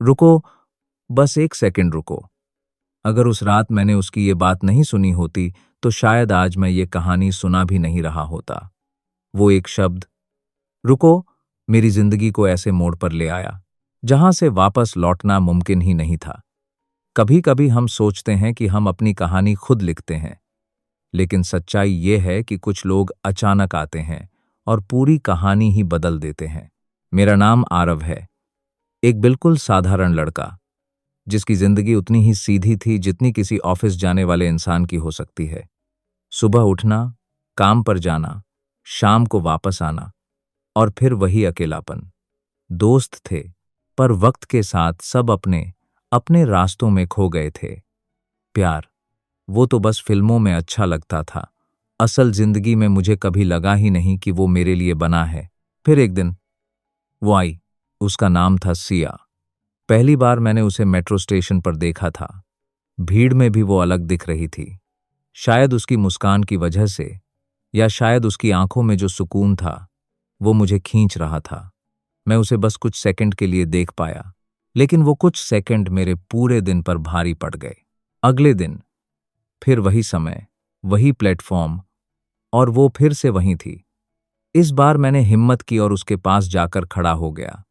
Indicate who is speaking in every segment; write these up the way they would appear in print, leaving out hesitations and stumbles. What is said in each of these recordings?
Speaker 1: रुको, बस एक सेकंड रुको। अगर उस रात मैंने उसकी ये बात नहीं सुनी होती, तो शायद आज मैं ये कहानी सुना भी नहीं रहा होता। वो एक शब्द, रुको, मेरी जिंदगी को ऐसे मोड़ पर ले आया, जहां से वापस लौटना मुमकिन ही नहीं था। कभी कभी हम सोचते हैं कि हम अपनी कहानी खुद लिखते हैं, लेकिन सच्चाई ये है कि कुछ लोग अचानक आते हैं और पूरी कहानी ही बदल देते हैं। मेरा नाम आरव है, एक बिल्कुल साधारण लड़का, जिसकी जिंदगी उतनी ही सीधी थी जितनी किसी ऑफिस जाने वाले इंसान की हो सकती है। सुबह उठना, काम पर जाना, शाम को वापस आना, और फिर वही अकेलापन। दोस्त थे, पर वक्त के साथ सब अपने अपने रास्तों में खो गए थे। प्यार, वो तो बस फिल्मों में अच्छा लगता था। असल जिंदगी में मुझे कभी लगा ही नहीं कि वो मेरे लिए बना है। फिर एक दिन वो आई। उसका नाम था सिया। पहली बार मैंने उसे मेट्रो स्टेशन पर देखा था। भीड़ में भी वो अलग दिख रही थी। शायद उसकी मुस्कान की वजह से, या शायद उसकी आंखों में जो सुकून था, वो मुझे खींच रहा था। मैं उसे बस कुछ सेकंड के लिए देख पाया, लेकिन वो कुछ सेकंड मेरे पूरे दिन पर भारी पड़ गए। अगले दिन फिर वही समय, वही प्लेटफॉर्म, और वो फिर से वहीं थी। इस बार मैंने हिम्मत की और उसके पास जाकर खड़ा हो गया।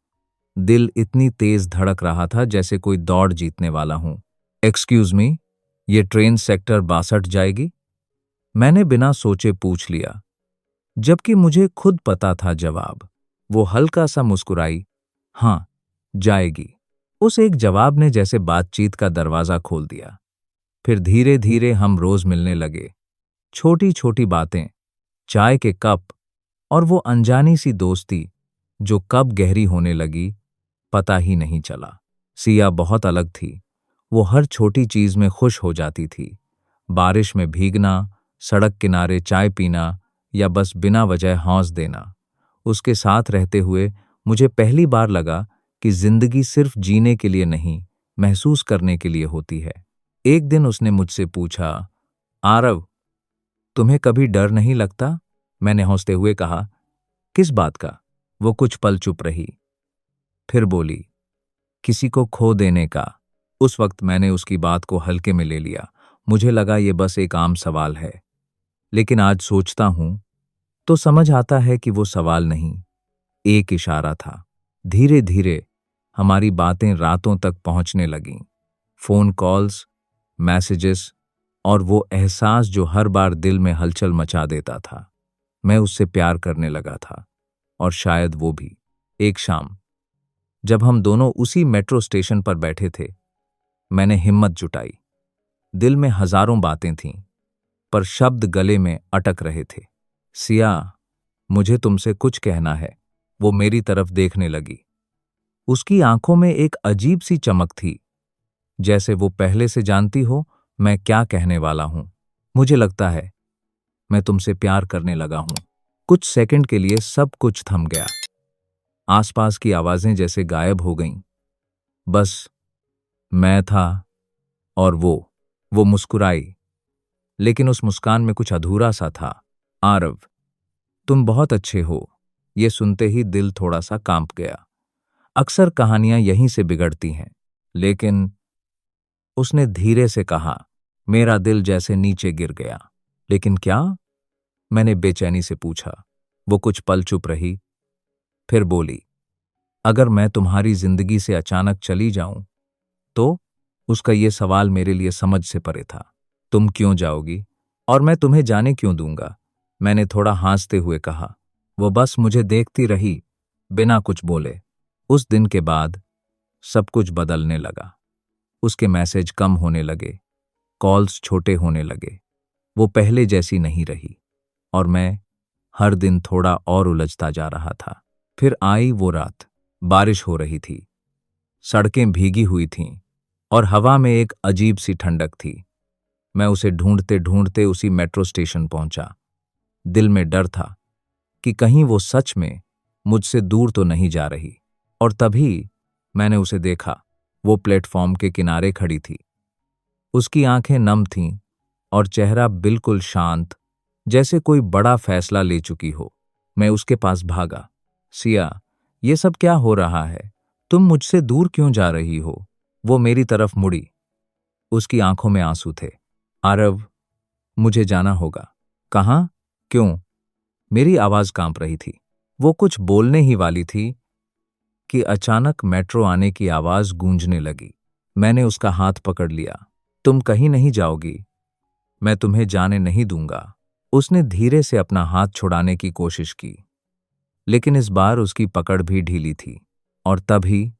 Speaker 1: दिल इतनी तेज धड़क रहा था जैसे कोई दौड़ जीतने वाला हूं। एक्सक्यूज मी, ये ट्रेन सेक्टर 62 जाएगी? मैंने बिना सोचे पूछ लिया, जबकि मुझे खुद पता था जवाब। वो हल्का सा मुस्कुराई, हाँ, जाएगी। उस एक जवाब ने जैसे बातचीत का दरवाजा खोल दिया। फिर धीरे धीरे हम रोज मिलने लगे। छोटी छोटी बातें, चाय के कप, और वो अनजानी सी दोस्ती जो कब गहरी होने लगी पता ही नहीं चला। सिया बहुत अलग थी। वो हर छोटी चीज में खुश हो जाती थी। बारिश में भीगना, सड़क किनारे चाय पीना, या बस बिना वजह हौंस देना। उसके साथ रहते हुए मुझे पहली बार लगा कि जिंदगी सिर्फ जीने के लिए नहीं, महसूस करने के लिए होती है। एक दिन उसने मुझसे पूछा, आरव, तुम्हें कभी डर नहीं लगता? मैंने हंसते हुए कहा, किस बात का? वो कुछ पल चुप रही, फिर बोली, किसी को खो देने का। उस वक्त मैंने उसकी बात को हल्के में ले लिया। मुझे लगा ये बस एक आम सवाल है, लेकिन आज सोचता हूं तो समझ आता है कि वो सवाल नहीं, एक इशारा था। धीरे धीरे हमारी बातें रातों तक पहुंचने लगीं। फोन कॉल्स, मैसेजेस, और वो एहसास जो हर बार दिल में हलचल मचा देता था। मैं उससे प्यार करने लगा था, और शायद वो भी। एक शाम जब हम दोनों उसी मेट्रो स्टेशन पर बैठे थे, मैंने हिम्मत जुटाई। दिल में हजारों बातें थीं, पर शब्द गले में अटक रहे थे। सिया, मुझे तुमसे कुछ कहना है। वो मेरी तरफ देखने लगी। उसकी आंखों में एक अजीब सी चमक थी, जैसे वो पहले से जानती हो मैं क्या कहने वाला हूं। मुझे लगता है मैं तुमसे प्यार करने लगा हूं। कुछ सेकंड के लिए सब कुछ थम गया। आसपास की आवाजें जैसे गायब हो गईं। बस मैं था और वो मुस्कुराई, लेकिन उस मुस्कान में कुछ अधूरा सा था। आरव, तुम बहुत अच्छे हो। ये सुनते ही दिल थोड़ा सा कांप गया। अक्सर कहानियां यहीं से बिगड़ती हैं। लेकिन उसने धीरे से कहा। मेरा दिल जैसे नीचे गिर गया। लेकिन क्या? मैंने बेचैनी से पूछा। वो कुछ पल चुप रही, फिर बोली, अगर मैं तुम्हारी जिंदगी से अचानक चली जाऊं तो? उसका ये सवाल मेरे लिए समझ से परे था। तुम क्यों जाओगी और मैं तुम्हें जाने क्यों दूंगा? मैंने थोड़ा हंसते हुए कहा। वो बस मुझे देखती रही, बिना कुछ बोले। उस दिन के बाद सब कुछ बदलने लगा। उसके मैसेज कम होने लगे, कॉल्स छोटे होने लगे। वो पहले जैसी नहीं रही, और मैं हर दिन थोड़ा और उलझता जा रहा था। फिर आई वो रात। बारिश हो रही थी, सड़कें भीगी हुई थीं, और हवा में एक अजीब सी ठंडक थी। मैं उसे ढूंढते ढूंढते उसी मेट्रो स्टेशन पहुंचा। दिल में डर था कि कहीं वो सच में मुझसे दूर तो नहीं जा रही। और तभी मैंने उसे देखा। वो प्लेटफॉर्म के किनारे खड़ी थी। उसकी आंखें नम थीं और चेहरा बिल्कुल शांत, जैसे कोई बड़ा फैसला ले चुकी हो। मैं उसके पास भागा। सिया, ये सब क्या हो रहा है? तुम मुझसे दूर क्यों जा रही हो? वो मेरी तरफ मुड़ी। उसकी आंखों में आंसू थे। आरव, मुझे जाना होगा। कहाँ? क्यों? मेरी आवाज कांप रही थी। वो कुछ बोलने ही वाली थी कि अचानक मेट्रो आने की आवाज गूंजने लगी। मैंने उसका हाथ पकड़ लिया। तुम कहीं नहीं जाओगी। मैं तुम्हें जाने नहीं दूंगा। उसने धीरे से अपना हाथ छुड़ाने की कोशिश की, लेकिन इस बार उसकी पकड़ भी ढीली थी। और तभी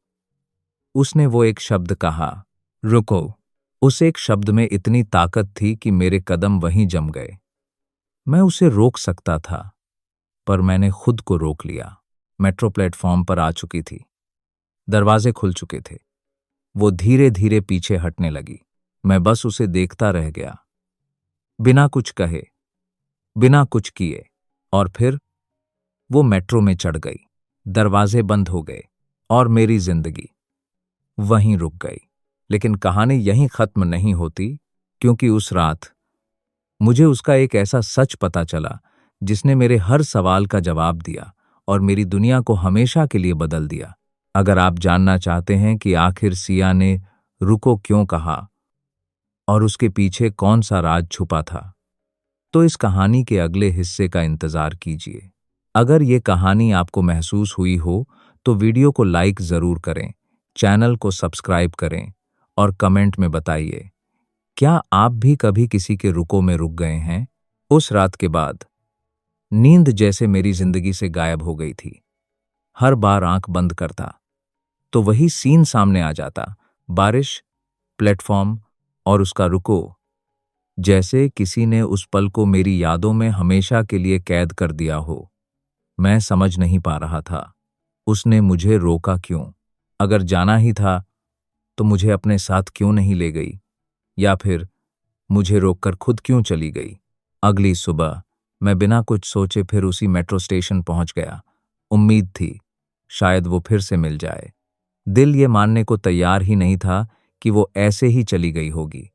Speaker 1: उसने वो एक शब्द कहा, रुको। उस एक शब्द में इतनी ताकत थी कि मेरे कदम वहीं जम गए। मैं उसे रोक सकता था, पर मैंने खुद को रोक लिया। मेट्रो प्लेटफॉर्म पर आ चुकी थी। दरवाजे खुल चुके थे। वो धीरे धीरे पीछे हटने लगी। मैं बस उसे देखता रह गया, बिना कुछ कहे, बिना कुछ किए। और फिर वो मेट्रो में चढ़ गई। दरवाजे बंद हो गए और मेरी जिंदगी वहीं रुक गई। लेकिन कहानी यहीं खत्म नहीं होती, क्योंकि उस रात मुझे उसका एक ऐसा सच पता चला जिसने मेरे हर सवाल का जवाब दिया और मेरी दुनिया को हमेशा के लिए बदल दिया। अगर आप जानना चाहते हैं कि आखिर सिया ने रुको क्यों कहा और उसके पीछे कौन सा राज छुपा था, तो इस कहानी के अगले हिस्से का इंतजार कीजिए। अगर ये कहानी आपको महसूस हुई हो तो वीडियो को लाइक जरूर करें, चैनल को सब्सक्राइब करें और कमेंट में बताइए, क्या आप भी कभी किसी के रुको में रुक गए हैं? उस रात के बाद नींद जैसे मेरी जिंदगी से गायब हो गई थी। हर बार आंख बंद करता तो वही सीन सामने आ जाता। बारिश, प्लेटफॉर्म और उसका रुको, जैसे किसी ने उस पल को मेरी यादों में हमेशा के लिए कैद कर दिया हो। मैं समझ नहीं पा रहा था, उसने मुझे रोका क्यों? अगर जाना ही था तो मुझे अपने साथ क्यों नहीं ले गई? या फिर मुझे रोककर खुद क्यों चली गई? अगली सुबह मैं बिना कुछ सोचे फिर उसी मेट्रो स्टेशन पहुंच गया। उम्मीद थी शायद वो फिर से मिल जाए। दिल ये मानने को तैयार ही नहीं था कि वो ऐसे ही चली गई होगी।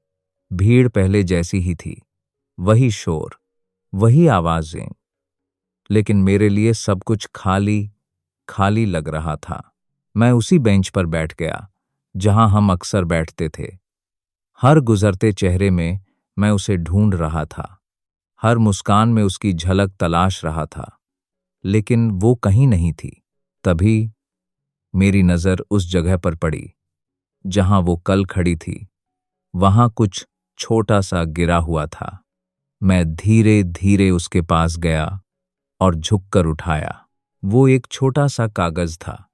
Speaker 1: भीड़ पहले जैसी ही थी, वही शोर, वही आवाजें, लेकिन मेरे लिए सब कुछ खाली खाली लग रहा था। मैं उसी बेंच पर बैठ गया जहां हम अक्सर बैठते थे। हर गुजरते चेहरे में मैं उसे ढूंढ रहा था, हर मुस्कान में उसकी झलक तलाश रहा था, लेकिन वो कहीं नहीं थी। तभी मेरी नजर उस जगह पर पड़ी जहां वो कल खड़ी थी। वहां कुछ छोटा सा गिरा हुआ था। मैं धीरे धीरे उसके पास गया और झुककर उठाया। वो एक छोटा सा कागज था,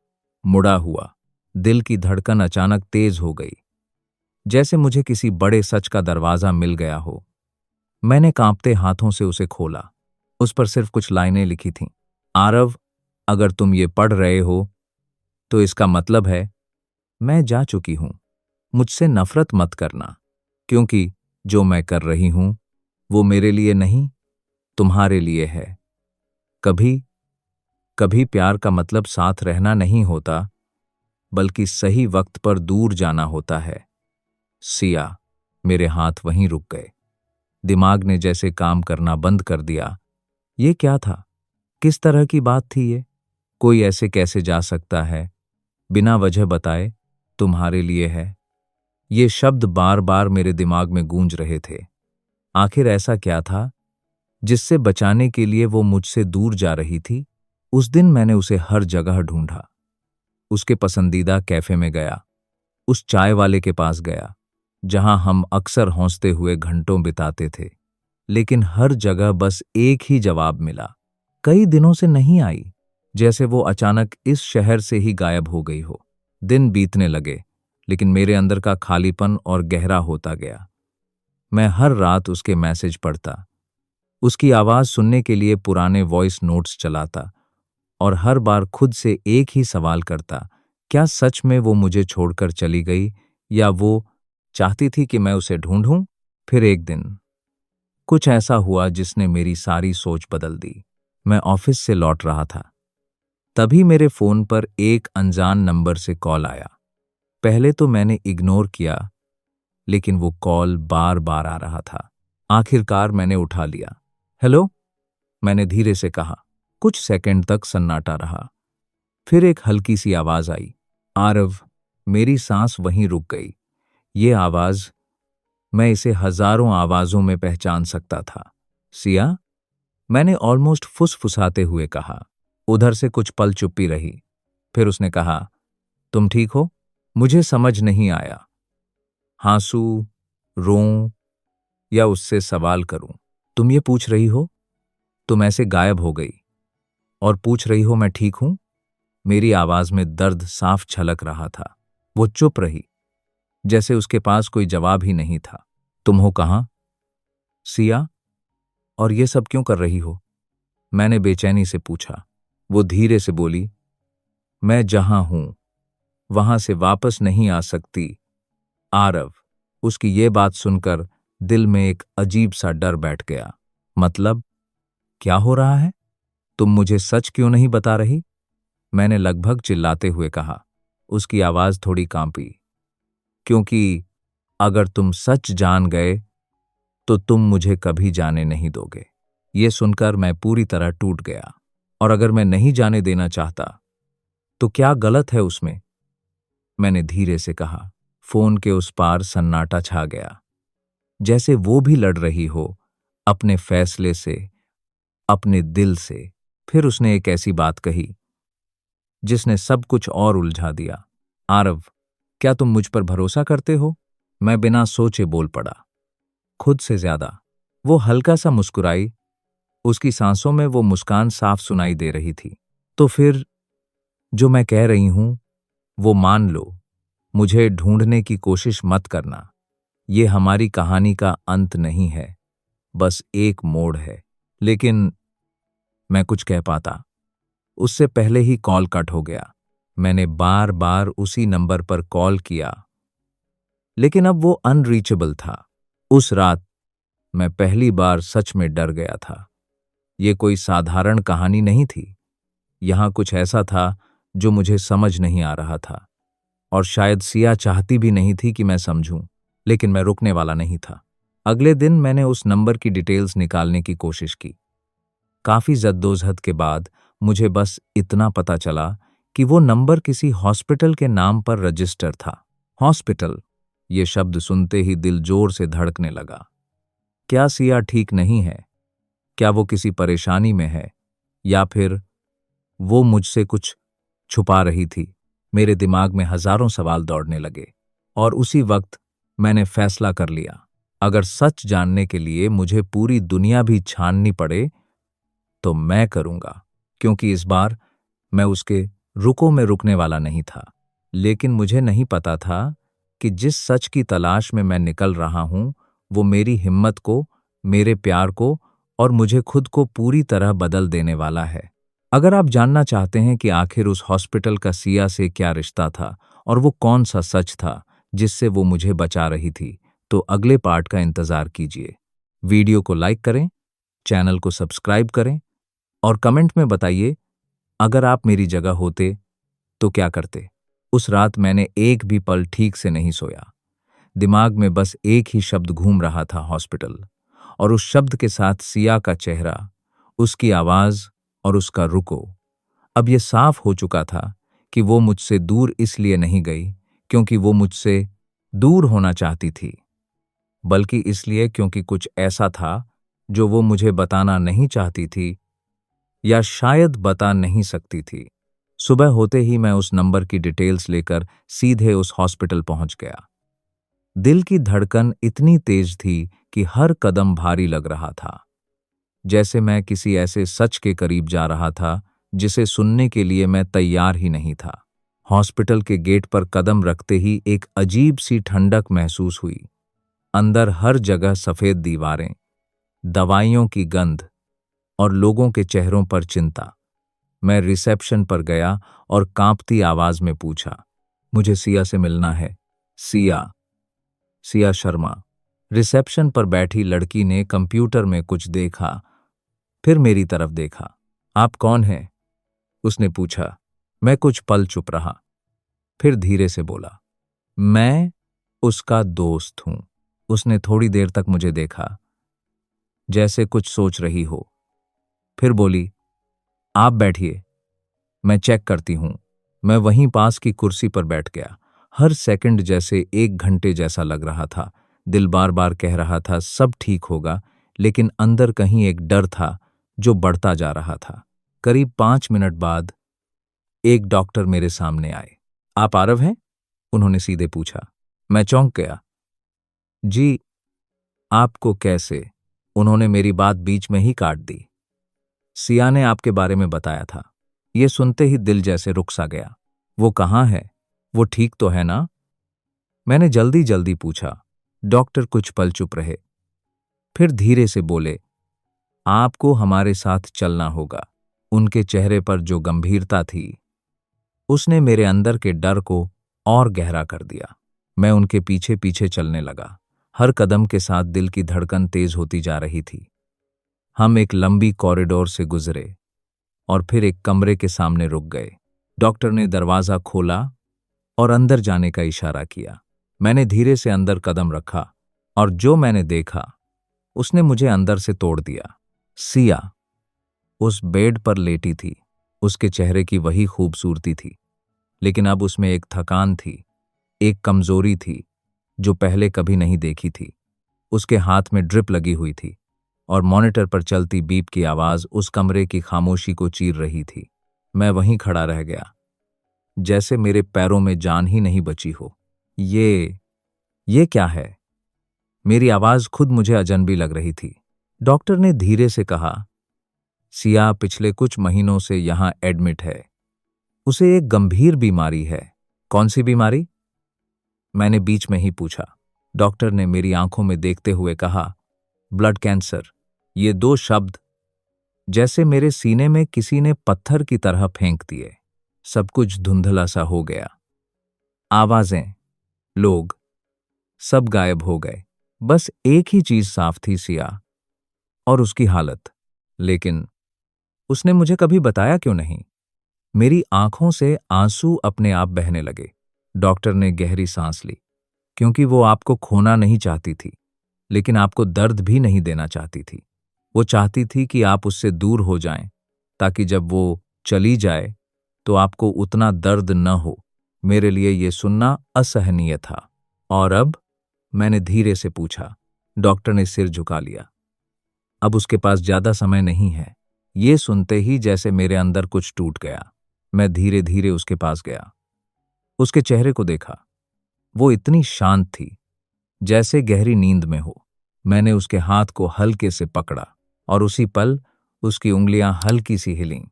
Speaker 1: मुड़ा हुआ। दिल की धड़कन अचानक तेज हो गई, जैसे मुझे किसी बड़े सच का दरवाजा मिल गया हो। मैंने कांपते हाथों से उसे खोला। उस पर सिर्फ कुछ लाइनें लिखी थीं। आरव, अगर तुम ये पढ़ रहे हो तो इसका मतलब है मैं जा चुकी हूं। मुझसे नफरत मत करना, क्योंकि जो मैं कर रही हूं वो मेरे लिए नहीं, तुम्हारे लिए है। कभी कभी प्यार का मतलब साथ रहना नहीं होता, बल्कि सही वक्त पर दूर जाना होता है। सिया। मेरे हाथ वहीं रुक गए। दिमाग ने जैसे काम करना बंद कर दिया। ये क्या था? किस तरह की बात थी ये? कोई ऐसे कैसे जा सकता है बिना वजह बताए, तुम्हारे लिए है? ये शब्द बार बार मेरे दिमाग में गूंज रहे थे। आखिर ऐसा क्या था जिससे बचाने के लिए वो मुझसे दूर जा रही थी? उस दिन मैंने उसे हर जगह ढूंढा। उसके पसंदीदा कैफे में गया, उस चाय वाले के पास गया जहां हम अक्सर हौंसते हुए घंटों बिताते थे, लेकिन हर जगह बस एक ही जवाब मिला, कई दिनों से नहीं आई। जैसे वो अचानक इस शहर से ही गायब हो गई हो। दिन बीतने लगे, लेकिन मेरे अंदर का खालीपन और गहरा होता गया। मैं हर रात उसके मैसेज पढ़ता, उसकी आवाज सुनने के लिए पुराने वॉइस नोट्स चलाता और हर बार खुद से एक ही सवाल करता, क्या सच में वो मुझे छोड़कर चली गई या वो चाहती थी कि मैं उसे ढूंढूं? फिर एक दिन कुछ ऐसा हुआ जिसने मेरी सारी सोच बदल दी। मैं ऑफिस से लौट रहा था, तभी मेरे फोन पर एक अनजान नंबर से कॉल आया। पहले तो मैंने इग्नोर किया, लेकिन वो कॉल बार बार आ रहा था। आखिरकार मैंने उठा लिया। हेलो, मैंने धीरे से कहा। कुछ सेकंड तक सन्नाटा रहा। फिर एक हल्की सी आवाज आई, आरव, मेरी सांस वहीं रुक गई। ये आवाज, मैं इसे हजारों आवाजों में पहचान सकता था। सिया, मैंने ऑलमोस्ट फुसफुसाते हुए कहा। उधर से कुछ पल चुप्पी रही। फिर उसने कहा, तुम ठीक हो? मुझे समझ नहीं आया। हाँसू, रोऊं या उससे सवाल करूं? तुम ये पूछ रही हो? तुम ऐसे गायब हो गई और पूछ रही हो मैं ठीक हूं? मेरी आवाज में दर्द साफ छलक रहा था। वो चुप रही, जैसे उसके पास कोई जवाब ही नहीं था। तुम हो कहाँ, सिया? और ये सब क्यों कर रही हो? मैंने बेचैनी से पूछा। वो धीरे से बोली, मैं जहां हूं वहां से वापस नहीं आ सकती। आरव, उसकी ये बात सुनकर दिल में एक अजीब सा डर बैठ गया। मतलब, क्या हो रहा है? तुम मुझे सच क्यों नहीं बता रही? मैंने लगभग चिल्लाते हुए कहा। उसकी आवाज थोड़ी कांपी। क्योंकि अगर तुम सच जान गए तो तुम मुझे कभी जाने नहीं दोगे। ये सुनकर मैं पूरी तरह टूट गया। और अगर मैं नहीं जाने देना चाहता तो क्या गलत है उसमें? मैंने धीरे से कहा। फोन के उस पार सन्नाटा छा गया, जैसे वो भी लड़ रही हो अपने फैसले से, अपने दिल से। फिर उसने एक ऐसी बात कही जिसने सब कुछ और उलझा दिया। आरव, क्या तुम मुझ पर भरोसा करते हो? मैं बिना सोचे बोल पड़ा। खुद से ज्यादा। वो हल्का सा मुस्कुराई। उसकी सांसों में वो मुस्कान साफ सुनाई दे रही थी। तो फिर जो मैं कह रही हूं वो मान लो। मुझे ढूंढने की कोशिश मत करना। ये हमारी कहानी का अंत नहीं है, बस एक मोड़ है। लेकिन मैं कुछ कह पाता उससे पहले ही कॉल कट हो गया। मैंने बार बार उसी नंबर पर कॉल किया, लेकिन अब वो अनरीचेबल था। उस रात मैं पहली बार सच में डर गया था। ये कोई साधारण कहानी नहीं थी। यहां कुछ ऐसा था जो मुझे समझ नहीं आ रहा था, और शायद सिया चाहती भी नहीं थी कि मैं समझूं। लेकिन मैं रुकने वाला नहीं था। अगले दिन मैंने उस नंबर की डिटेल्स निकालने की कोशिश की। काफी जद्दोजहद के बाद मुझे बस इतना पता चला कि वो नंबर किसी हॉस्पिटल के नाम पर रजिस्टर था। हॉस्पिटल, ये शब्द सुनते ही दिल जोर से धड़कने लगा। क्या सिया ठीक नहीं है? क्या वो किसी परेशानी में है? या फिर वो मुझसे कुछ छुपा रही थी? मेरे दिमाग में हजारों सवाल दौड़ने लगे, और उसी वक्त मैंने फैसला कर लिया। अगर सच जानने के लिए मुझे पूरी दुनिया भी छाननी पड़े तो मैं करूंगा, क्योंकि इस बार मैं उसके रुकों में रुकने वाला नहीं था। लेकिन मुझे नहीं पता था कि जिस सच की तलाश में मैं निकल रहा हूं वो मेरी हिम्मत को, मेरे प्यार को और मुझे खुद को पूरी तरह बदल देने वाला है। अगर आप जानना चाहते हैं कि आखिर उस हॉस्पिटल का सिया से क्या रिश्ता था और वो कौन सा सच था जिससे वो मुझे बचा रही थी, तो अगले पार्ट का इंतजार कीजिए। वीडियो को लाइक करें, चैनल को सब्सक्राइब करें और कमेंट में बताइए, अगर आप मेरी जगह होते तो क्या करते? उस रात मैंने एक भी पल ठीक से नहीं सोया। दिमाग में बस एक ही शब्द घूम रहा था, हॉस्पिटल। और उस शब्द के साथ सिया का चेहरा, उसकी आवाज और उसका रुको। अब यह साफ हो चुका था कि वो मुझसे दूर इसलिए नहीं गई क्योंकि वो मुझसे दूर होना चाहती थी, बल्कि इसलिए क्योंकि कुछ ऐसा था जो वो मुझे बताना नहीं चाहती थी, या शायद बता नहीं सकती थी। सुबह होते ही मैं उस नंबर की डिटेल्स लेकर सीधे उस हॉस्पिटल पहुंच गया। दिल की धड़कन इतनी तेज थी कि हर कदम भारी लग रहा था, जैसे मैं किसी ऐसे सच के करीब जा रहा था जिसे सुनने के लिए मैं तैयार ही नहीं था। हॉस्पिटल के गेट पर कदम रखते ही एक अजीब सी ठंडक महसूस हुई। अंदर हर जगह सफेद दीवारें, दवाइयों की गंध और लोगों के चेहरों पर चिंता। मैं रिसेप्शन पर गया और कांपती आवाज में पूछा, मुझे सिया से मिलना है। सिया? सिया शर्मा। रिसेप्शन पर बैठी लड़की ने कंप्यूटर में कुछ देखा, फिर मेरी तरफ देखा। आप कौन हैं? उसने पूछा। मैं कुछ पल चुप रहा, फिर धीरे से बोला, मैं उसका दोस्त हूं। उसने थोड़ी देर तक मुझे देखा, जैसे कुछ सोच रही हो। फिर बोली, आप बैठिए, मैं चेक करती हूं। मैं वहीं पास की कुर्सी पर बैठ गया। हर सेकंड जैसे 1 घंटे जैसा लग रहा था। दिल बार बार कह रहा था सब ठीक होगा, लेकिन अंदर कहीं एक डर था जो बढ़ता जा रहा था। करीब 5 मिनट बाद एक डॉक्टर मेरे सामने आए। आप आरव हैं? उन्होंने सीधे पूछा। मैं चौंक गया। जी, आपको कैसे? उन्होंने मेरी बात बीच में ही काट दी। सिया ने आपके बारे में बताया था। ये सुनते ही दिल जैसे रुक सा गया। वो कहाँ है? वो ठीक तो है ना? मैंने जल्दी जल्दी पूछा। डॉक्टर कुछ पल चुप रहे, फिर धीरे से बोले, आपको हमारे साथ चलना होगा। उनके चेहरे पर जो गंभीरता थी, उसने मेरे अंदर के डर को और गहरा कर दिया। मैं उनके पीछे पीछे चलने लगा। हर कदम के साथ दिल की धड़कन तेज होती जा रही थी। हम एक लंबी कॉरिडोर से गुजरे और फिर एक कमरे के सामने रुक गए। डॉक्टर ने दरवाजा खोला और अंदर जाने का इशारा किया। मैंने धीरे से अंदर कदम रखा और जो मैंने देखा उसने मुझे अंदर से तोड़ दिया। सिया उस बेड पर लेटी थी। उसके चेहरे की वही खूबसूरती थी, लेकिन अब उसमें एक थकान थी, एक कमजोरी थी जो पहले कभी नहीं देखी थी। उसके हाथ में ड्रिप लगी हुई थी और मॉनिटर पर चलती बीप की आवाज उस कमरे की खामोशी को चीर रही थी। मैं वहीं खड़ा रह गया, जैसे मेरे पैरों में जान ही नहीं बची हो। ये क्या है? मेरी आवाज खुद मुझे अजनबी लग रही थी। डॉक्टर ने धीरे से कहा, सिया पिछले कुछ महीनों से यहां एडमिट है। उसे एक गंभीर बीमारी है। कौन सी बीमारी? मैंने बीच में ही पूछा। डॉक्टर ने मेरी आंखों में देखते हुए कहा, ब्लड कैंसर। ये 2 शब्द जैसे मेरे सीने में किसी ने पत्थर की तरह फेंक दिए। सब कुछ धुंधला सा हो गया। आवाजें, लोग, सब गायब हो गए। बस एक ही चीज साफ थी, सिया और उसकी हालत। लेकिन उसने मुझे कभी बताया क्यों नहीं? मेरी आंखों से आंसू अपने आप बहने लगे। डॉक्टर ने गहरी सांस ली, क्योंकि वो आपको खोना नहीं चाहती थी, लेकिन आपको दर्द भी नहीं देना चाहती थी। वो चाहती थी कि आप उससे दूर हो जाएं, ताकि जब वो चली जाए तो आपको उतना दर्द न हो। मेरे लिए ये सुनना असहनीय था। और अब? मैंने धीरे से पूछा। डॉक्टर ने सिर झुका लिया। अब उसके पास ज्यादा समय नहीं है। ये सुनते ही जैसे मेरे अंदर कुछ टूट गया। मैं धीरे धीरे उसके पास गया। उसके चेहरे को देखा। वो इतनी शांत थी, जैसे गहरी नींद में हो। मैंने उसके हाथ को हल्के से पकड़ा और उसी पल उसकी उंगलियां हल्की सी हिलीं।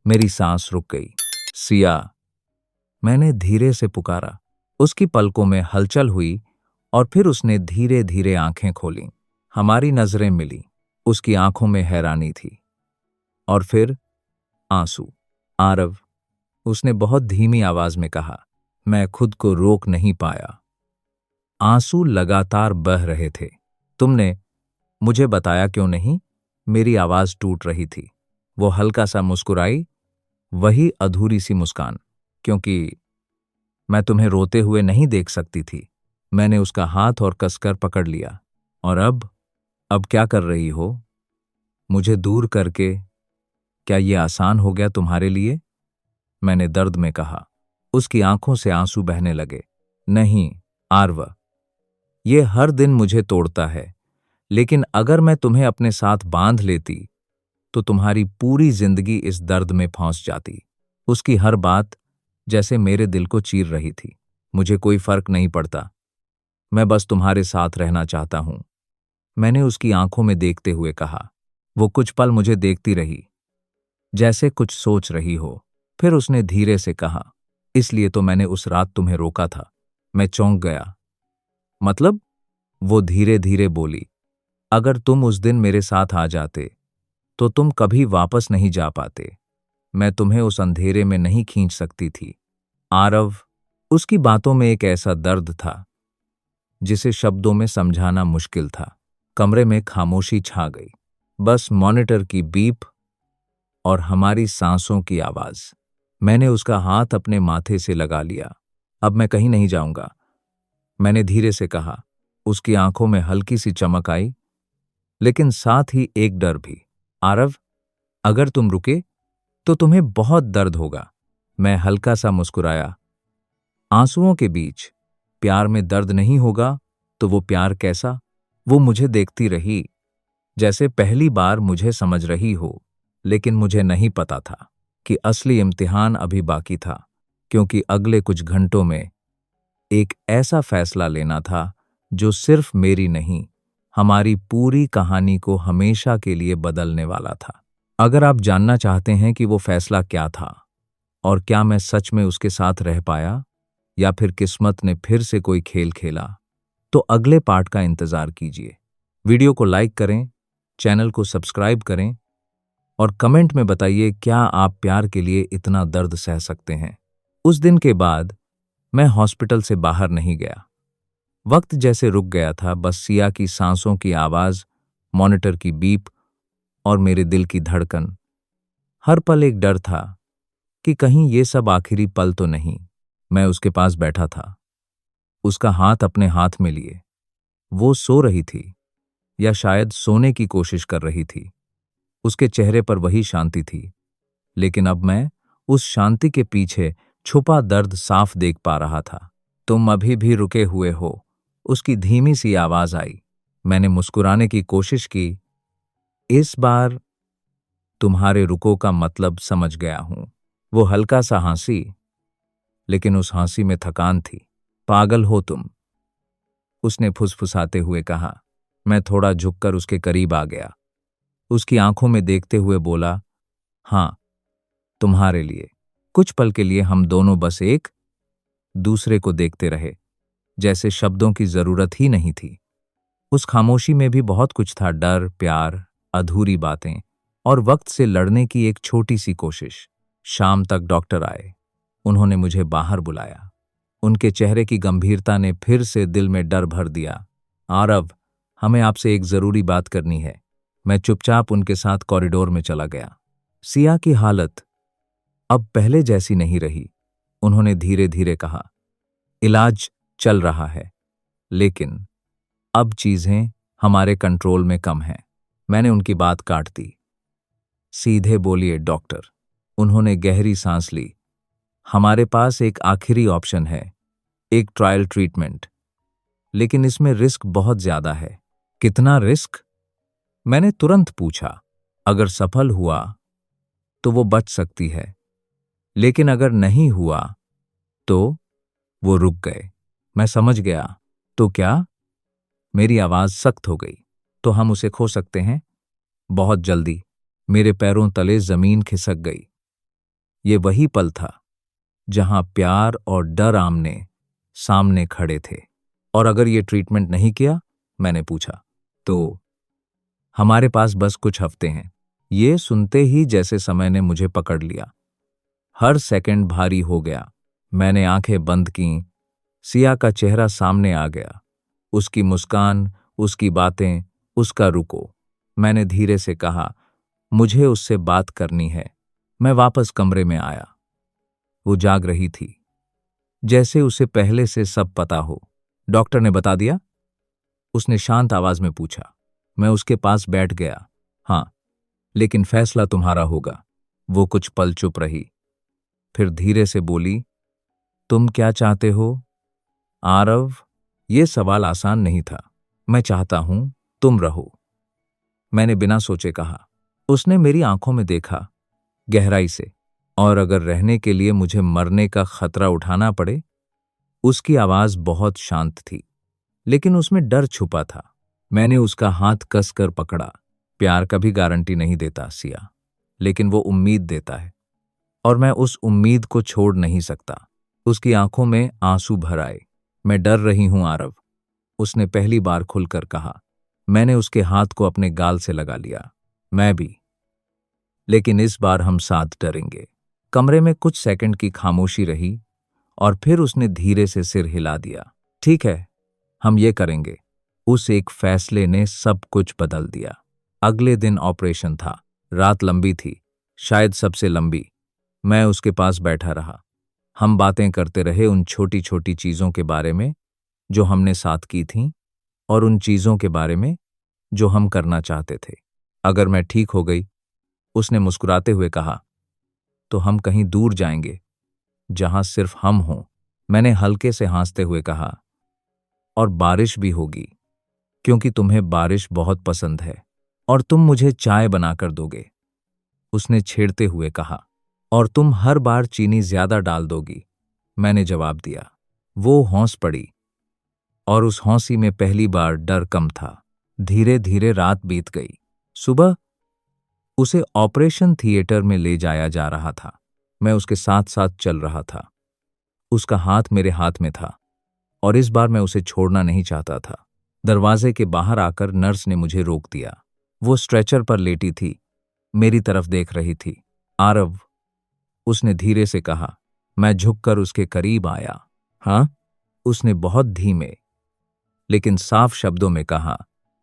Speaker 1: मेरी सांस रुक गई। सिया, मैंने धीरे से पुकारा। उसकी पलकों में हलचल हुई और फिर उसने धीरे धीरे आंखें खोलीं। हमारी नजरें मिली। उसकी आंखों में हैरानी थी और फिर आंसू। आरव, उसने बहुत धीमी आवाज में कहा। मैं खुद को रोक नहीं पाया। आंसू लगातार बह रहे थे। तुमने मुझे बताया क्यों नहीं? मेरी आवाज टूट रही थी। वो हल्का सा मुस्कुराई, वही अधूरी सी मुस्कान। क्योंकि मैं तुम्हें रोते हुए नहीं देख सकती थी। मैंने उसका हाथ और कसकर पकड़ लिया। और अब क्या कर रही हो? मुझे दूर करके? क्या ये आसान हो गया तुम्हारे लिए? मैंने दर्द में कहा। उसकी आंखों से आंसू बहने लगे। नहीं आरव, ये हर दिन मुझे तोड़ता है, लेकिन अगर मैं तुम्हें अपने साथ बांध लेती तो तुम्हारी पूरी जिंदगी इस दर्द में फंस जाती। उसकी हर बात जैसे मेरे दिल को चीर रही थी। मुझे कोई फर्क नहीं पड़ता, मैं बस तुम्हारे साथ रहना चाहता हूं, मैंने उसकी आंखों में देखते हुए कहा। वो कुछ पल मुझे देखती रही, जैसे कुछ सोच रही हो। फिर उसने धीरे से कहा, इसलिए तो मैंने उस रात तुम्हें रोका था। मैं चौंक गया। मतलब? वो धीरे धीरे बोली, अगर तुम उस दिन मेरे साथ आ जाते तो तुम कभी वापस नहीं जा पाते। मैं तुम्हें उस अंधेरे में नहीं खींच सकती थी। आरव, उसकी बातों में एक ऐसा दर्द था जिसे शब्दों में समझाना मुश्किल था। कमरे में खामोशी छा गई। बस मॉनिटर की बीप और हमारी सांसों की आवाज। मैंने उसका हाथ अपने माथे से लगा लिया। अब मैं कहीं नहीं जाऊंगा, मैंने धीरे से कहा। उसकी आंखों में हल्की सी चमक आई, लेकिन साथ ही एक डर भी। आरव, अगर तुम रुके तो तुम्हें बहुत दर्द होगा। मैं हल्का सा मुस्कुराया। आंसुओं के बीच, प्यार में दर्द नहीं होगा तो वो प्यार कैसा? वो मुझे देखती रही, जैसे पहली बार मुझे समझ रही हो, लेकिन मुझे नहीं पता था कि असली इम्तिहान अभी बाकी था, क्योंकि अगले कुछ घंटों में एक ऐसा फैसला लेना था जो सिर्फ मेरी नहीं, हमारी पूरी कहानी को हमेशा के लिए बदलने वाला था। अगर आप जानना चाहते हैं कि वो फैसला क्या था और क्या मैं सच में उसके साथ रह पाया या फिर किस्मत ने फिर से कोई खेल खेला, तो अगले पार्ट का इंतजार कीजिए। वीडियो को लाइक करें, चैनल को सब्सक्राइब करें और कमेंट में बताइए क्या आप प्यार के लिए इतना दर्द सह सकते हैं। उस दिन के बाद मैं हॉस्पिटल से बाहर नहीं गया। वक्त जैसे रुक गया था, बस सिया की सांसों की आवाज, मॉनिटर की बीप और मेरे दिल की धड़कन। हर पल एक डर था कि कहीं ये सब आखिरी पल तो नहीं। मैं उसके पास बैठा था, उसका हाथ अपने हाथ में लिए। वो सो रही थी या शायद सोने की कोशिश कर रही थी। उसके चेहरे पर वही शांति थी, लेकिन अब मैं उस शांति के पीछे छुपा दर्द साफ देख पा रहा था। तुम अभी भी रुके हुए हो, उसकी धीमी सी आवाज आई। मैंने मुस्कुराने की कोशिश की। इस बार तुम्हारे रुको का मतलब समझ गया हूं। वो हल्का सा हंसी, लेकिन उस हंसी में थकान थी। पागल हो तुम, उसने फुसफुसाते हुए कहा। मैं थोड़ा झुककर उसके करीब आ गया, उसकी आंखों में देखते हुए बोला, हाँ, तुम्हारे लिए। कुछ पल के लिए हम दोनों बस एक दूसरे को देखते रहे, जैसे शब्दों की जरूरत ही नहीं थी। उस खामोशी में भी बहुत कुछ था, डर, प्यार, अधूरी बातें और वक्त से लड़ने की एक छोटी सी कोशिश। शाम तक डॉक्टर आए। उन्होंने मुझे बाहर बुलाया। उनके चेहरे की गंभीरता ने फिर से दिल में डर भर दिया। आरव, हमें आपसे एक जरूरी बात करनी है। मैं चुपचाप उनके साथ कॉरिडोर में चला गया। सिया की हालत अब पहले जैसी नहीं रही। उन्होंने धीरे धीरे कहा, इलाज चल रहा है, लेकिन अब चीजें हमारे कंट्रोल में कम हैं। मैंने उनकी बात काट दी। सीधे बोलिए डॉक्टर। उन्होंने गहरी सांस ली। हमारे पास एक आखिरी ऑप्शन है, एक ट्रायल ट्रीटमेंट, लेकिन इसमें रिस्क बहुत ज्यादा है। कितना रिस्क? मैंने तुरंत पूछा। अगर सफल हुआ तो वो बच सकती है, लेकिन अगर नहीं हुआ तो? वो रुक गए। मैं समझ गया। तो क्या? मेरी आवाज सख्त हो गई। तो हम उसे खो सकते हैं, बहुत जल्दी। मेरे पैरों तले जमीन खिसक गई। ये वही पल था जहां प्यार और डर आमने सामने खड़े थे। और अगर ये ट्रीटमेंट नहीं किया? मैंने पूछा। तो हमारे पास बस कुछ हफ्ते हैं। ये सुनते ही जैसे समय ने मुझे पकड़ लिया। हर सेकंड भारी हो गया। मैंने आंखें बंद कीं। सिया का चेहरा सामने आ गया, उसकी मुस्कान, उसकी बातें, उसका रुको। मैंने धीरे से कहा, मुझे उससे बात करनी है। मैं वापस कमरे में आया। वो जाग रही थी, जैसे उसे पहले से सब पता हो। डॉक्टर ने बता दिया? उसने शांत आवाज में पूछा। मैं उसके पास बैठ गया। हाँ, लेकिन फैसला तुम्हारा होगा। वो कुछ पल चुप रही, फिर धीरे से बोली, तुम क्या चाहते हो? आरव, ये सवाल आसान नहीं था। मैं चाहता हूं तुम रहो, मैंने बिना सोचे कहा। उसने मेरी आंखों में देखा, गहराई से। और अगर रहने के लिए मुझे मरने का खतरा उठाना पड़े? उसकी आवाज बहुत शांत थी, लेकिन उसमें डर छुपा था। मैंने उसका हाथ कसकर पकड़ा। प्यार कभी गारंटी नहीं देता सिया, लेकिन वो उम्मीद देता है, और मैं उस उम्मीद को छोड़ नहीं सकता। उसकी आंखों में आंसू भर आए। मैं डर रही हूं आरव, उसने पहली बार खुलकर कहा। मैंने उसके हाथ को अपने गाल से लगा लिया। मैं भी, लेकिन इस बार हम साथ डरेंगे। कमरे में कुछ सेकंड की खामोशी रही और फिर उसने धीरे से सिर हिला दिया। ठीक है, हम ये करेंगे। उस एक फैसले ने सब कुछ बदल दिया। अगले दिन ऑपरेशन था। रात लंबी थी, शायद सबसे लंबी। मैं उसके पास बैठा रहा। हम बातें करते रहे उन छोटी छोटी चीजों के बारे में जो हमने साथ की थीं, और उन चीजों के बारे में जो हम करना चाहते थे। अगर मैं ठीक हो गई, उसने मुस्कुराते हुए कहा, तो हम कहीं दूर जाएंगे, जहां सिर्फ हम हों। मैंने हल्के से हंसते हुए कहा, और बारिश भी होगी, क्योंकि तुम्हें बारिश बहुत पसंद है, और तुम मुझे चाय बनाकर दोगे, उसने छेड़ते हुए कहा। और तुम हर बार चीनी ज्यादा डाल दोगी, मैंने जवाब दिया। वो हौंस पड़ी, और उस हौंसी में पहली बार डर कम था। धीरे धीरे रात बीत गई। सुबह उसे ऑपरेशन थिएटर में ले जाया जा रहा था। मैं उसके साथ साथ चल रहा था। उसका हाथ मेरे हाथ में था, और इस बार मैं उसे छोड़ना नहीं चाहता था। दरवाजे के बाहर आकर नर्स ने मुझे रोक दिया। वो स्ट्रेचर पर लेटी थी, मेरी तरफ देख रही थी। आरव, उसने धीरे से कहा। मैं झुककर उसके करीब आया। हाँ, उसने बहुत धीमे लेकिन साफ शब्दों में कहा।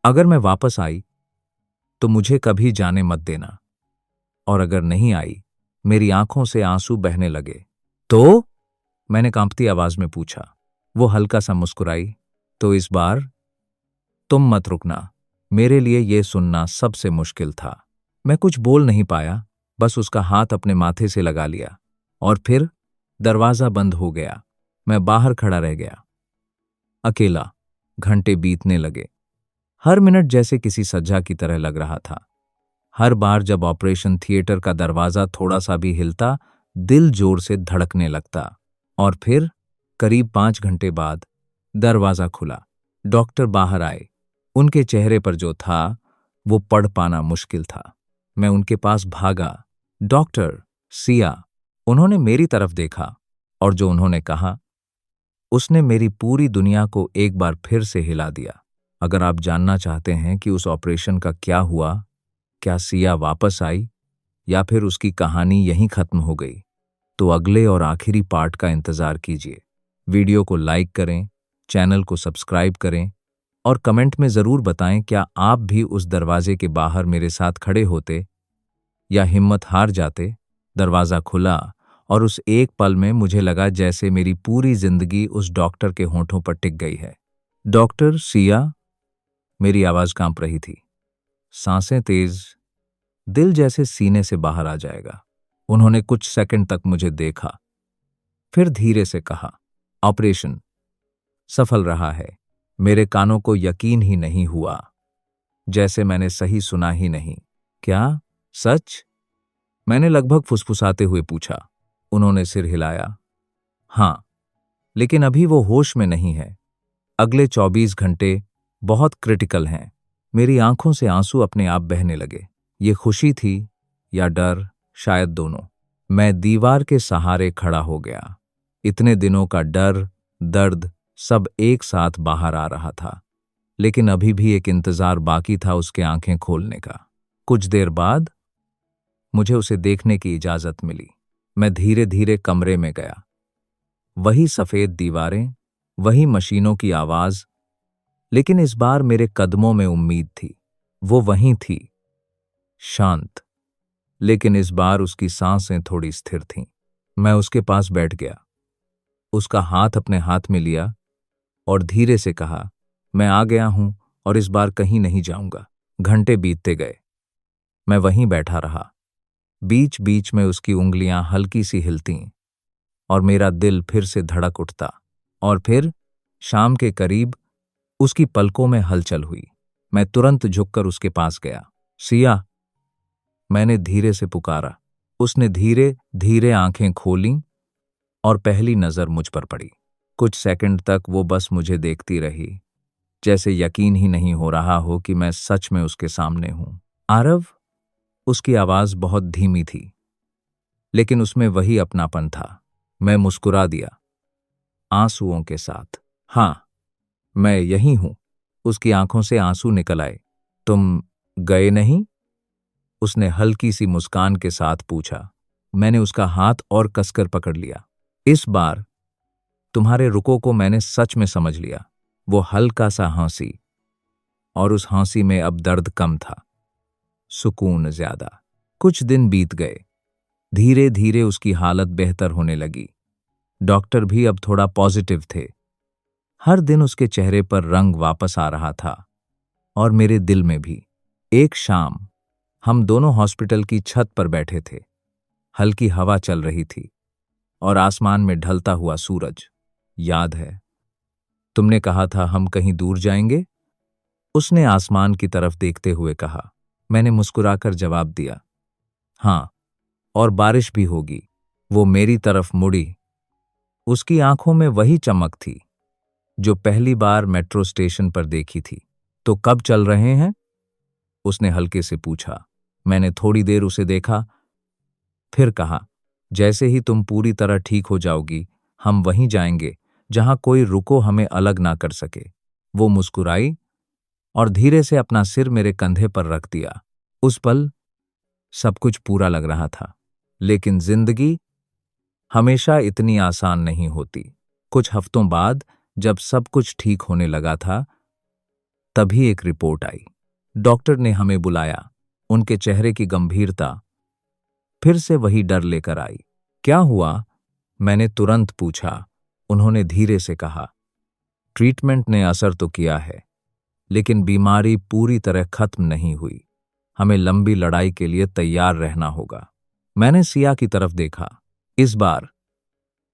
Speaker 1: अगर मैं वापस आई तो मुझे कभी जाने मत देना, और अगर नहीं आई। मेरी आंखों से आंसू बहने लगे। तो मैंने कांपती आवाज में पूछा। वो हल्का सा मुस्कुराई। तो इस बार तुम मत रुकना। मेरे लिए यह सुनना सबसे मुश्किल था। मैं कुछ बोल नहीं पाया, बस उसका हाथ अपने माथे से लगा लिया, और फिर दरवाजा बंद हो गया। मैं बाहर खड़ा रह गया, अकेला। घंटे बीतने लगे। हर मिनट जैसे किसी सज्जा की तरह लग रहा था। हर बार जब ऑपरेशन थिएटर का दरवाजा थोड़ा सा भी हिलता, दिल जोर से धड़कने लगता। और फिर करीब 5 घंटे बाद दरवाजा खुला। डॉक्टर बाहर आए। उनके चेहरे पर जो था वो पढ़ पाना मुश्किल था। मैं उनके पास भागा। डॉक्टर, सिया। उन्होंने मेरी तरफ देखा, और जो उन्होंने कहा उसने मेरी पूरी दुनिया को एक बार फिर से हिला दिया। अगर आप जानना चाहते हैं कि उस ऑपरेशन का क्या हुआ, क्या सिया वापस आई, या फिर उसकी कहानी यहीं खत्म हो गई, तो अगले और आखिरी पार्ट का इंतजार कीजिए। वीडियो को लाइक करें, चैनल को सब्सक्राइब करें, और कमेंट में ज़रूर बताएं क्या आप भी उस दरवाजे के बाहर मेरे साथ खड़े होते या हिम्मत हार जाते। दरवाज़ा खुला, और उस एक पल में मुझे लगा जैसे मेरी पूरी जिंदगी उस डॉक्टर के होंठों पर टिक गई है। डॉक्टर, सिया। मेरी आवाज कांप रही थी, सांसें तेज, दिल जैसे सीने से बाहर आ जाएगा। उन्होंने कुछ सेकंड तक मुझे देखा, फिर धीरे से कहा, ऑपरेशन सफल रहा है। मेरे कानों को यकीन ही नहीं हुआ, जैसे मैंने सही सुना ही नहीं। क्या? सच? मैंने लगभग फुसफुसाते हुए पूछा। उन्होंने सिर हिलाया। हाँ, लेकिन अभी वो होश में नहीं है। अगले 24 घंटे बहुत क्रिटिकल हैं। मेरी आंखों से आंसू अपने आप बहने लगे। ये खुशी थी या डर, शायद दोनों। मैं दीवार के सहारे खड़ा हो गया। इतने दिनों का डर, दर्द सब एक साथ बाहर आ रहा था, लेकिन अभी भी एक इंतजार बाकी था उसके आंखें खोलने का। कुछ देर बाद मुझे उसे देखने की इजाजत मिली। मैं धीरे धीरे कमरे में गया। वही सफेद दीवारें, वही मशीनों की आवाज, लेकिन इस बार मेरे कदमों में उम्मीद थी। वो वहीं थी, शांत, लेकिन इस बार उसकी सांसें थोड़ी स्थिर थीं। मैं उसके पास बैठ गया, उसका हाथ अपने हाथ में लिया, और धीरे से कहा, मैं आ गया हूं, और इस बार कहीं नहीं जाऊंगा। घंटे बीतते गए। मैं वहीं बैठा रहा। बीच बीच में उसकी उंगलियां हल्की सी हिलतीं, और मेरा दिल फिर से धड़क उठता। और फिर शाम के करीब उसकी पलकों में हलचल हुई। मैं तुरंत झुककर उसके पास गया। सिया, मैंने धीरे से पुकारा। उसने धीरे धीरे आंखें खोलीं, और पहली नजर मुझ पर पड़ी। कुछ सेकंड तक वो बस मुझे देखती रही, जैसे यकीन ही नहीं हो रहा हो कि मैं सच में उसके सामने हूं। आरव, उसकी आवाज बहुत धीमी थी, लेकिन उसमें वही अपनापन था। मैं मुस्कुरा दिया, आंसुओं के साथ। हाँ, मैं यही हूं। उसकी आंखों से आंसू निकल आए। तुम गए नहीं? उसने हल्की सी मुस्कान के साथ पूछा। मैंने उसका हाथ और कसकर पकड़ लिया। इस बार तुम्हारे रुको को मैंने सच में समझ लिया। वो हल्का सा हंसी, और उस हंसी में अब दर्द कम था, सुकून ज्यादा। कुछ दिन बीत गए। धीरे धीरे उसकी हालत बेहतर होने लगी। डॉक्टर भी अब थोड़ा पॉजिटिव थे। हर दिन उसके चेहरे पर रंग वापस आ रहा था, और मेरे दिल में भी। एक शाम हम दोनों हॉस्पिटल की छत पर बैठे थे। हल्की हवा चल रही थी। और आसमान में ढलता हुआ सूरज। याद है, तुमने कहा था हम कहीं दूर जाएंगे? उसने आसमान की तरफ देखते हुए कहा। मैंने मुस्कुराकर जवाब दिया, हाँ, और बारिश भी होगी। वो मेरी तरफ मुड़ी। उसकी आंखों में वही चमक थी जो पहली बार मेट्रो स्टेशन पर देखी थी। तो कब चल रहे हैं? उसने हल्के से पूछा। मैंने थोड़ी देर उसे देखा, फिर कहा, जैसे ही तुम पूरी तरह ठीक हो जाओगी, हम वहीं जाएंगे जहां कोई रुको हमें अलग ना कर सके। वो मुस्कुराई और धीरे से अपना सिर मेरे कंधे पर रख दिया। उस पल सब कुछ पूरा लग रहा था, लेकिन जिंदगी हमेशा इतनी आसान नहीं होती। कुछ हफ्तों बाद जब सब कुछ ठीक होने लगा था, तभी एक रिपोर्ट आई। डॉक्टर ने हमें बुलाया। उनके चेहरे की गंभीरता फिर से वही डर लेकर आई। क्या हुआ? मैंने तुरंत पूछा। उन्होंने धीरे से कहा, ट्रीटमेंट ने असर तो किया है, लेकिन बीमारी पूरी तरह खत्म नहीं हुई। हमें लंबी लड़ाई के लिए तैयार रहना होगा। मैंने सिया की तरफ देखा। इस बार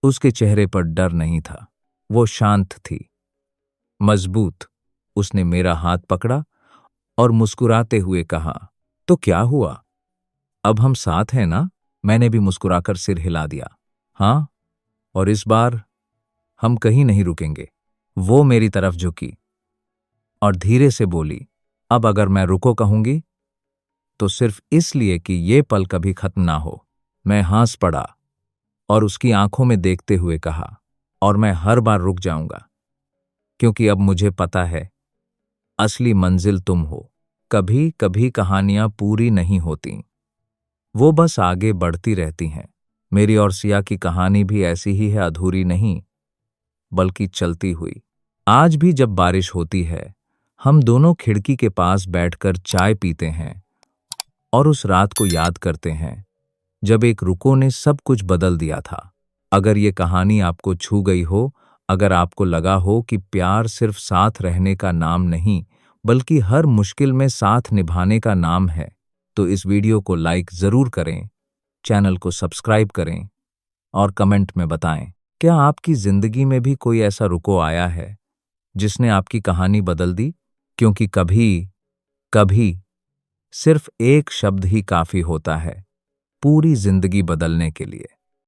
Speaker 1: उसके चेहरे पर डर नहीं था, वो शांत थी, मजबूत। उसने मेरा हाथ पकड़ा और मुस्कुराते हुए कहा, तो क्या हुआ? अब हम साथ हैं ना? मैंने भी मुस्कुराकर सिर हिला दिया। हाँ, और इस बार हम कहीं नहीं रुकेंगे। वो मेरी तरफ झुकी और धीरे से बोली, अब अगर मैं रुको कहूंगी तो सिर्फ इसलिए कि ये पल कभी खत्म ना हो। मैं हंस पड़ा और उसकी आंखों में देखते हुए कहा, और मैं हर बार रुक जाऊंगा, क्योंकि अब मुझे पता है असली मंजिल तुम हो। कभी कभी कहानियां पूरी नहीं होती, वो बस आगे बढ़ती रहती हैं। मेरी और सिया की कहानी भी ऐसी ही है, अधूरी नहीं बल्कि चलती हुई। आज भी जब बारिश होती है, हम दोनों खिड़की के पास बैठकर चाय पीते हैं और उस रात को याद करते हैं जब एक रुको ने सब कुछ बदल दिया था। अगर ये कहानी आपको छू गई हो, अगर आपको लगा हो कि प्यार सिर्फ साथ रहने का नाम नहीं, बल्कि हर मुश्किल में साथ निभाने का नाम है, तो इस वीडियो को लाइक ज़रूर करें, चैनल को सब्सक्राइब करें और कमेंट में बताएं, क्या आपकी ज़िंदगी में भी कोई ऐसा रुको आया है जिसने आपकी कहानी बदल दी? क्योंकि कभी कभी सिर्फ एक शब्द ही काफ़ी होता है पूरी ज़िंदगी बदलने के लिए।